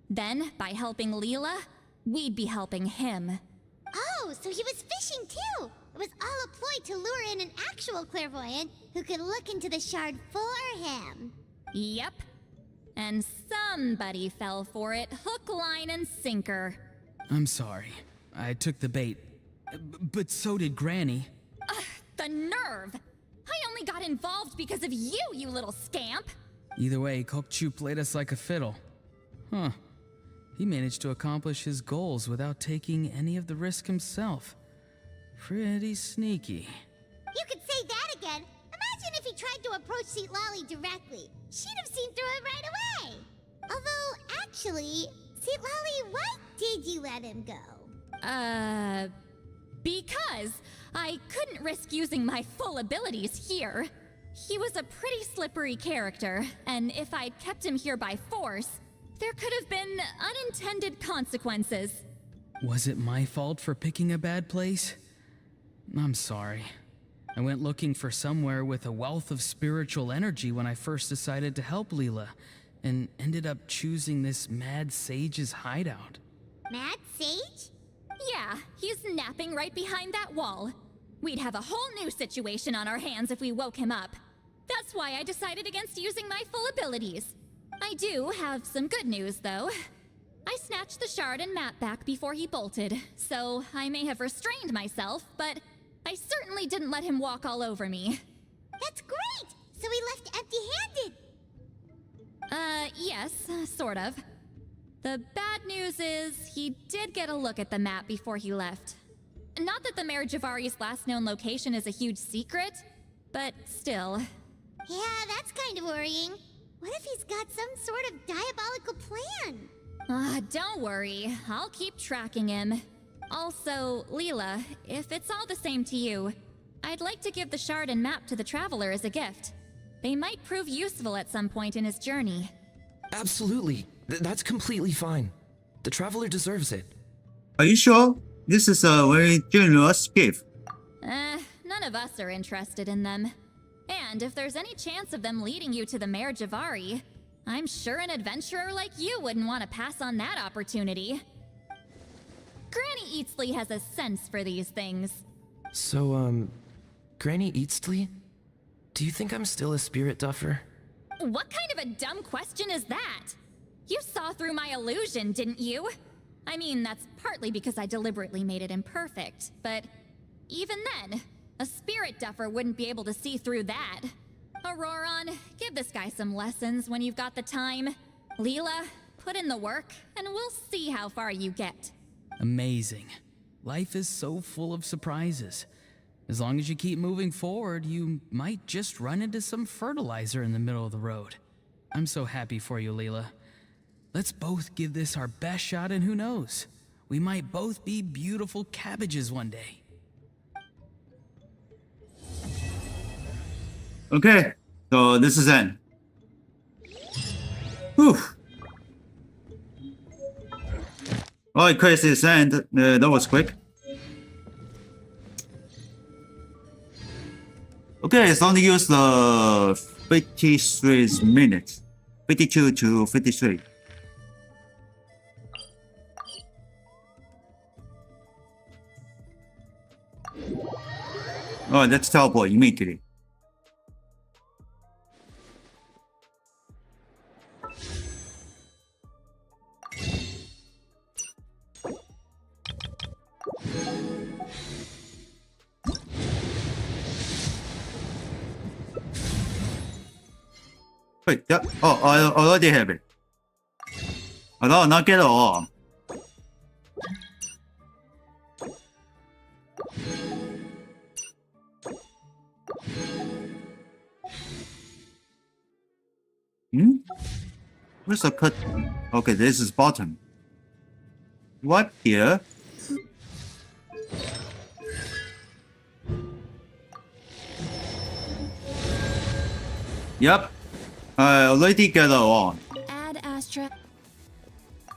Then, by helping Leela, we'd be helping him. Oh, so he was fishing too. It was all a ploy to lure in an actual clairvoyant who could look into the shard for him. Yep. And somebody fell for it, hook, line, and sinker. I'm sorry. I took the bait. But so did Granny. The nerve! I only got involved because of you, you little scamp! Either way, Kokchu played us like a fiddle. Huh. He managed to accomplish his goals without taking any of the risk himself. Pretty sneaky. You could say that again. Imagine if he tried to approach Seat Lolly directly. She'd have seen through it right away. Although, actually, Seat Lolly, why did you let him go? Because I couldn't risk using my full abilities here. He was a pretty slippery character, and if I'd kept him here by force, there could have been unintended consequences. Was it my fault for picking a bad place? I'm sorry. I went looking for somewhere with a wealth of spiritual energy when I first decided to help Leela, and ended up choosing this mad sage's hideout. Mad Sage? Yeah, he's napping right behind that wall. We'd have a whole new situation on our hands if we woke him up. That's why I decided against using my full abilities. I do have some good news, though. I snatched the shard and map back before he bolted, so I may have restrained myself, but I certainly didn't let him walk all over me. That's great! So we left empty-handed! Yes, sort of. The bad news is, he did get a look at the map before he left. Not that the Mayor Javari's last known location is a huge secret, but still. Yeah, that's kind of worrying. What if he's got some sort of diabolical plan? Don't worry. I'll keep tracking him. Also, Leela, if it's all the same to you, I'd like to give the shard and map to the Traveler as a gift. They might prove useful at some point in his journey. Absolutely. That's completely fine. The Traveler deserves it. Are you sure? This is a very generous gift. None of us are interested in them. And if there's any chance of them leading you to the Mayor Javari, I'm sure an adventurer like you wouldn't want to pass on that opportunity. Granny Eatsley has a sense for these things. So, Granny Eatsley? Do you think I'm still a spirit duffer? What kind of a dumb question is that? You saw through my illusion, didn't you? I mean, that's partly because I deliberately made it imperfect, but even then, a spirit duffer wouldn't be able to see through that. Auroron, give this guy some lessons when you've got the time. Leela, put in the work, and we'll see how far you get. Amazing. Life is so full of surprises. As long as you keep moving forward, you might just run into some fertilizer in the middle of the road. I'm so happy for you, Leela. Let's both give this our best shot, and who knows? We might both be beautiful cabbages one day. Okay, so this is it. Whew. Alright, quest is end. That was quick. Okay, it's only used 53 minutes. 52 to 53. Oh, let's teleport immediately. Wait, yeah. Oh, I already have it. Oh, no, not get it all. Where's the cut? Okay, this is bottom. What here? Yep. I already get it on. Add Astra.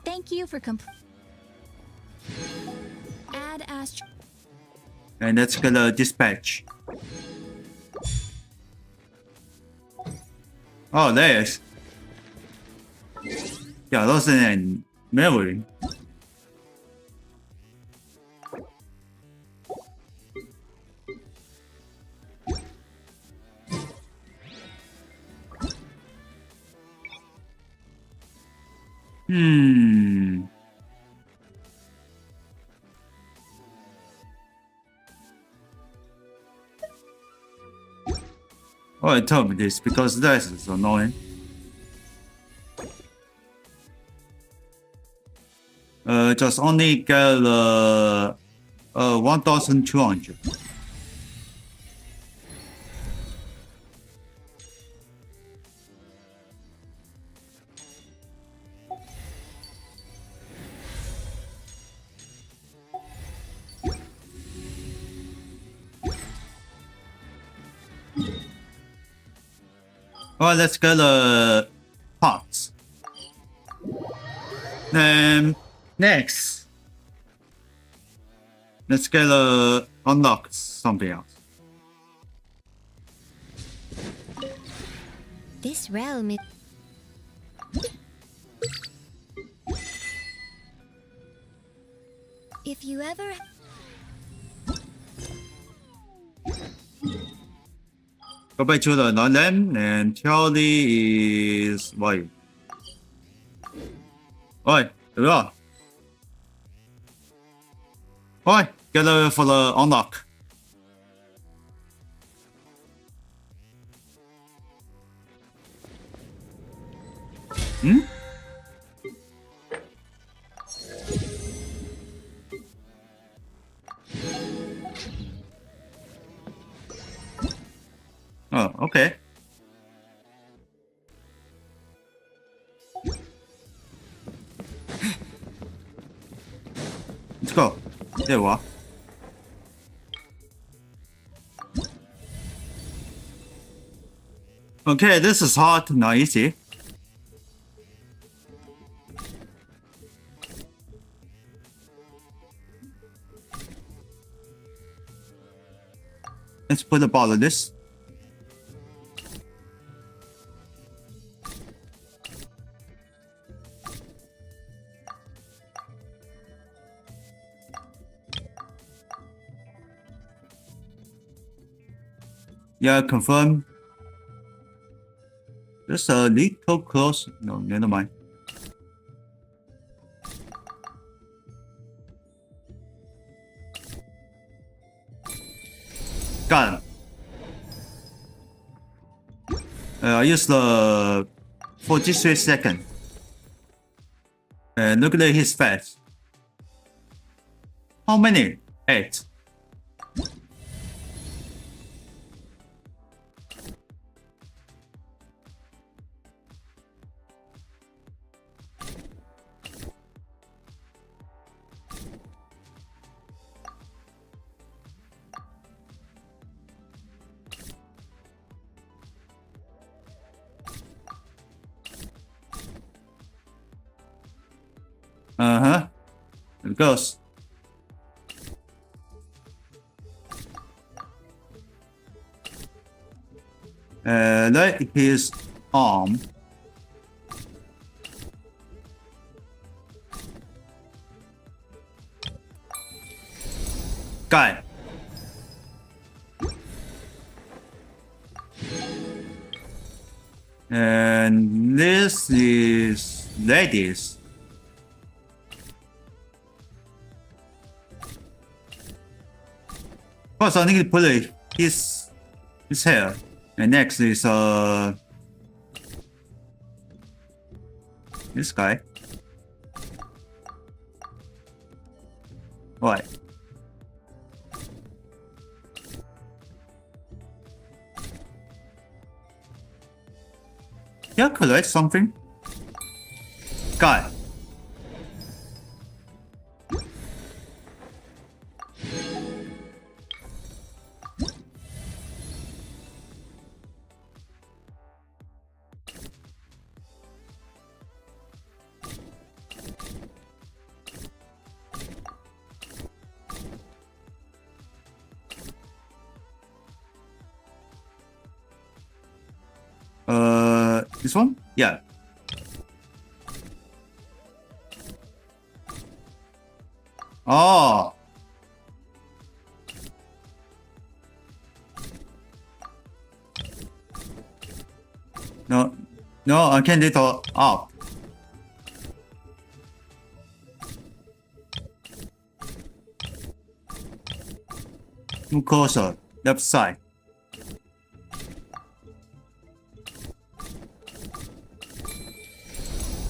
Thank you for Add Astra. And let's get a dispatch. Oh, there's. Yeah, those in memory. Oh, I told me this because this is annoying. Just only get 1,200. Alright, let's get parts. Then next, let's get unlock something else. This realm is... you ever... Go back to the non-land and Charlie is white. Oi, here we go. Oi, get for the unlock. Hmm? Oh, okay. Let's go. There we are. Okay, this is hard, not easy. Let's put a ball of this. Yeah, confirm. Just a little close. No, never mind. Got him. I used the 43 seconds. Look at his face. How many? 8. Uh-huh. There it goes. Like his arm. Got it. And this is ladies. First, I need to put his hair. And next is this guy. Right. Yeah, collect something. Got it. This one? Yeah. Oh. No, I can't do it up. Move closer, left side.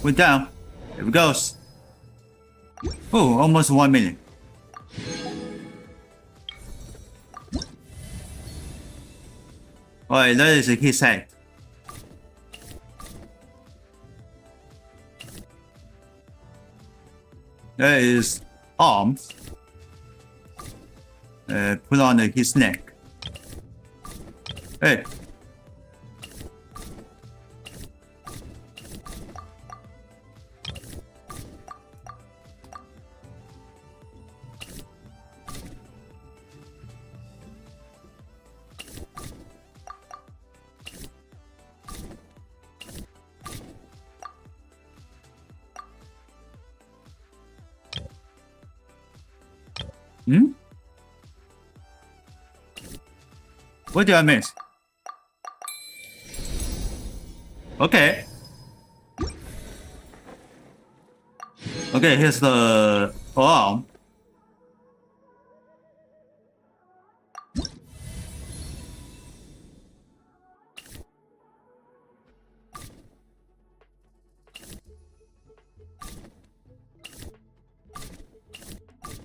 We're down. Here we goes. Oh, almost 1 minute. Alright, that is his head. That is arms. Put on his neck. Hey. Hmm? What did I miss? Okay. Okay, here's the arm.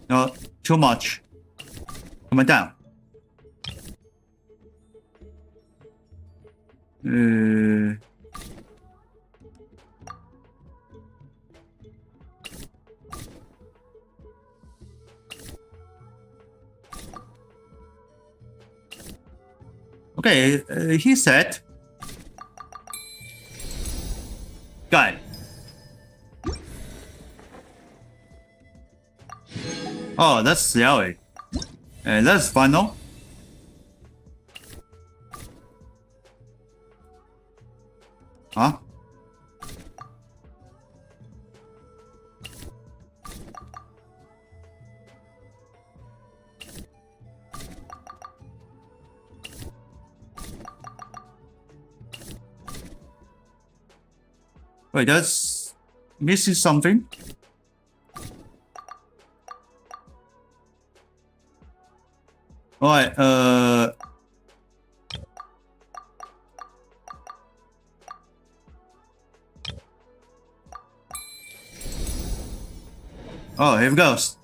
No, too much. Coming down. Okay, he said. Guy. Oh, that's Xiaowei. That's final. Huh? Wait, that's missing something. Alright, oh, here it goes.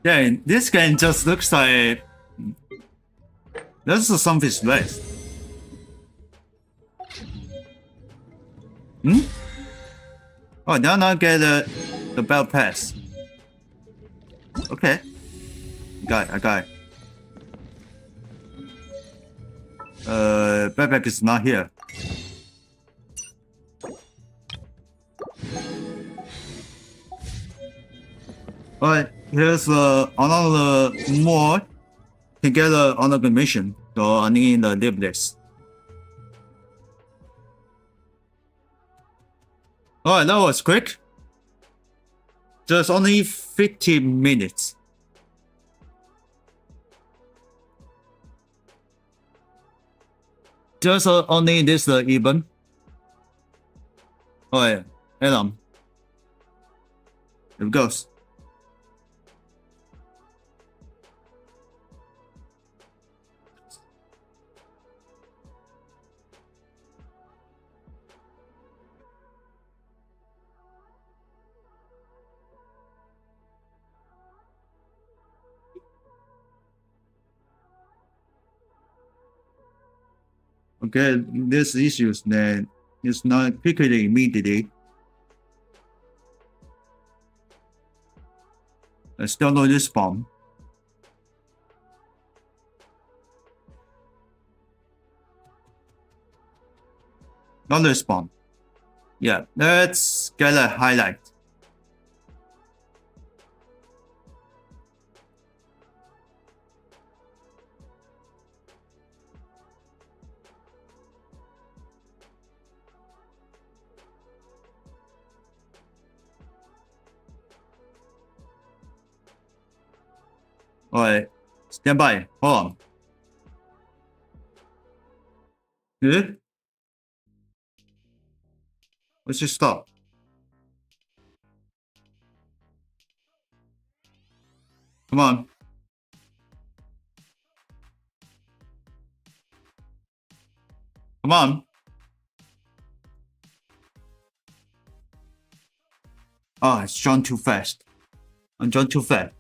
Yeah, this game just looks like this is something space. Hmm? Oh, now I get the bell pass. Okay. I got it. Backpack is not here. Alright, here's another more to get another mission. So I need to leave this. Alright, that was quick. Just only 15 minutes. Just only this even. Alright, Adam. Here it goes. Okay, this issues that is not quickly immediately. Still no respawn. Not respawn. Yeah, let's get a highlight. Alright, stand by. Hold on. Good. Let's just stop. Come on. Come on. Oh, it's drawn too fast. I'm drawn too fast.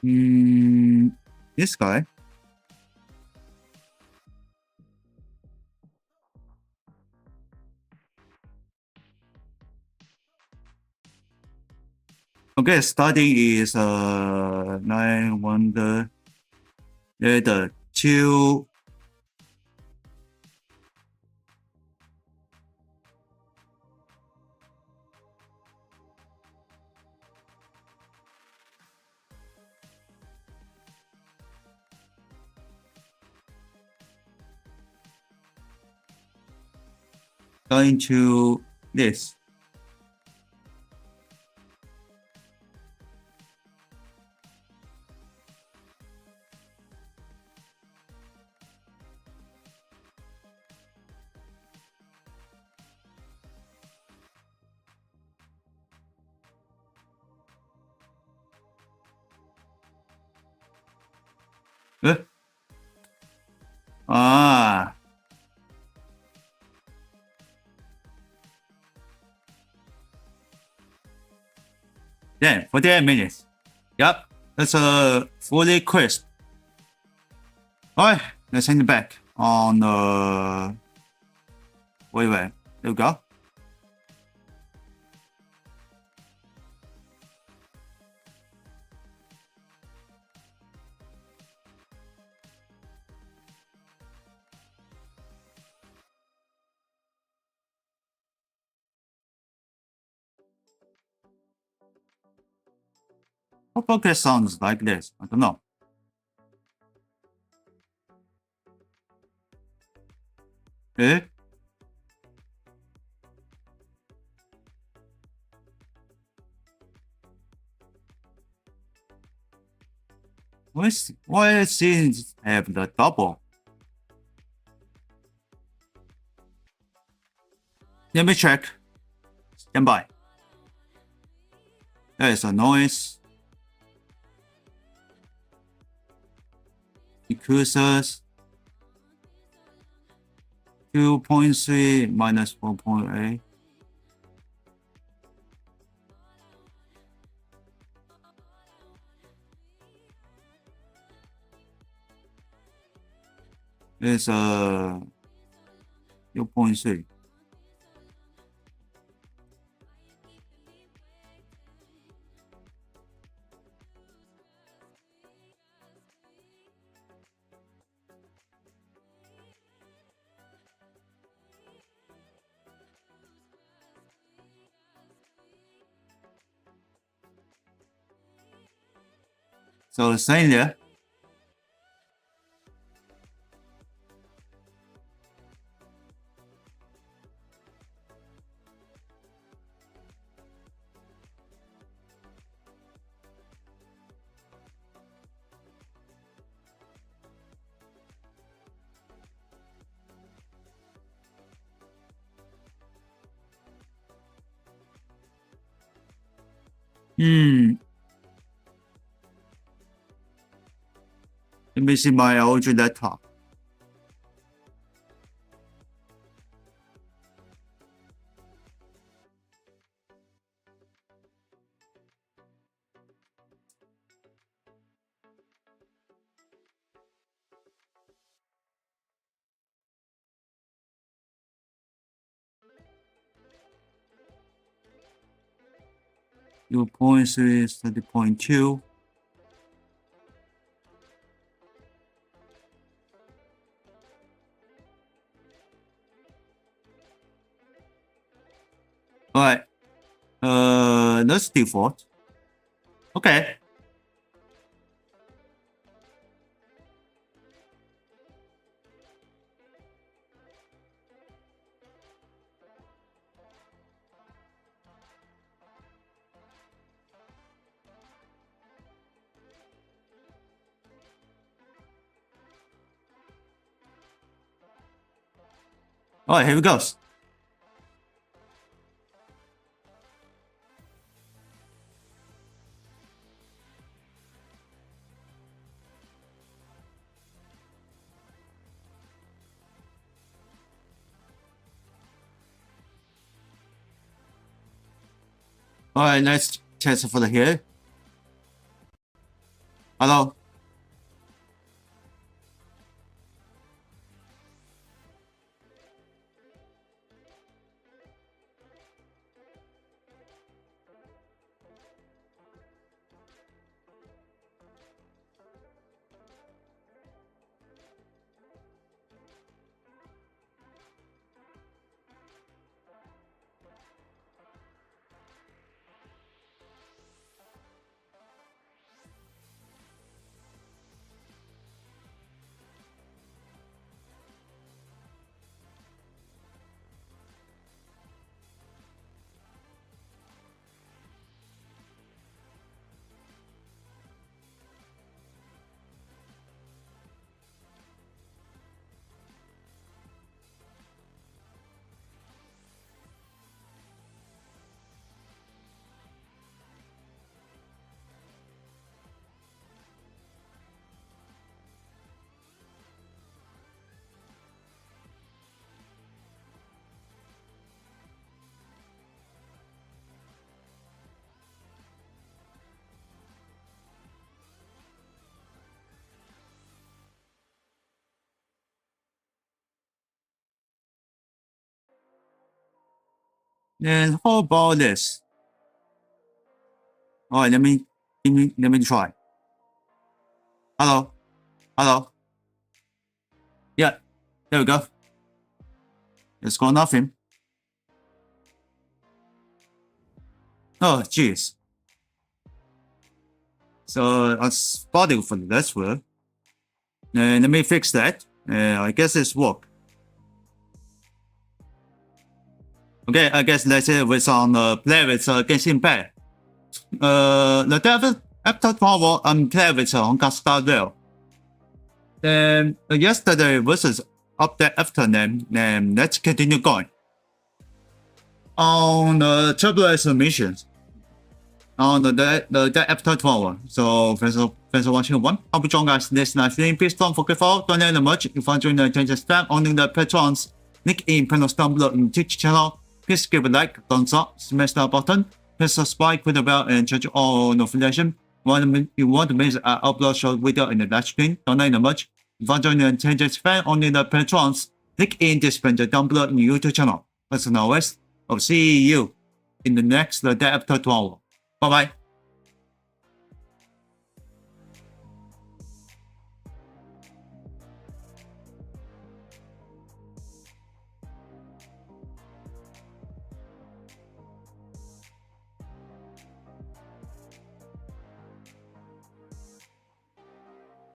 This guy. Okay, starting is 9 wonder. The 2. Going to this. Ah. Then 48 minutes. Yep, that's a fully crisp. Alright, let's send it back on wait, there we go. What podcast sounds like this? I don't know. Eh? Why scenes have the double? Let me check. Stand by. There is a noise. Decreases 2.3 minus 4.8. It's 0.3. So saying there. Let me see my old laptop. Your point is 30.2. Alright. That's default. Okay. Alright, here we go. Alright, let's test for the here. Hello. And how about this? All right, let me try. Hello. Hello. Yeah, there we go. It's got nothing. Oh, jeez. So I spotted for this one. Let me fix that. I guess it's work. Okay, I guess let's say with on play with Genshin Impact. The devil after 12 I'm playing with on Gigastone there. Then yesterday versus update afternoon, then let's continue going. On the turbulence missions. On the day after 12. So thanks for watching one. Hope you join guys this live stream. Please don't forget to follow, don't learn much. If you join the changes tab, only the patrons. Link in panel down below in Twitch channel. Please give a like, thumbs up, smash that button, press subscribe, click the bell, and change all notifications. You want to miss an upload short video in the live stream, don't learn much. If you join the changes fan, only the patrons. Link in this page down below in YouTube channel. As always, I'll see you in the next day after 12. Bye bye.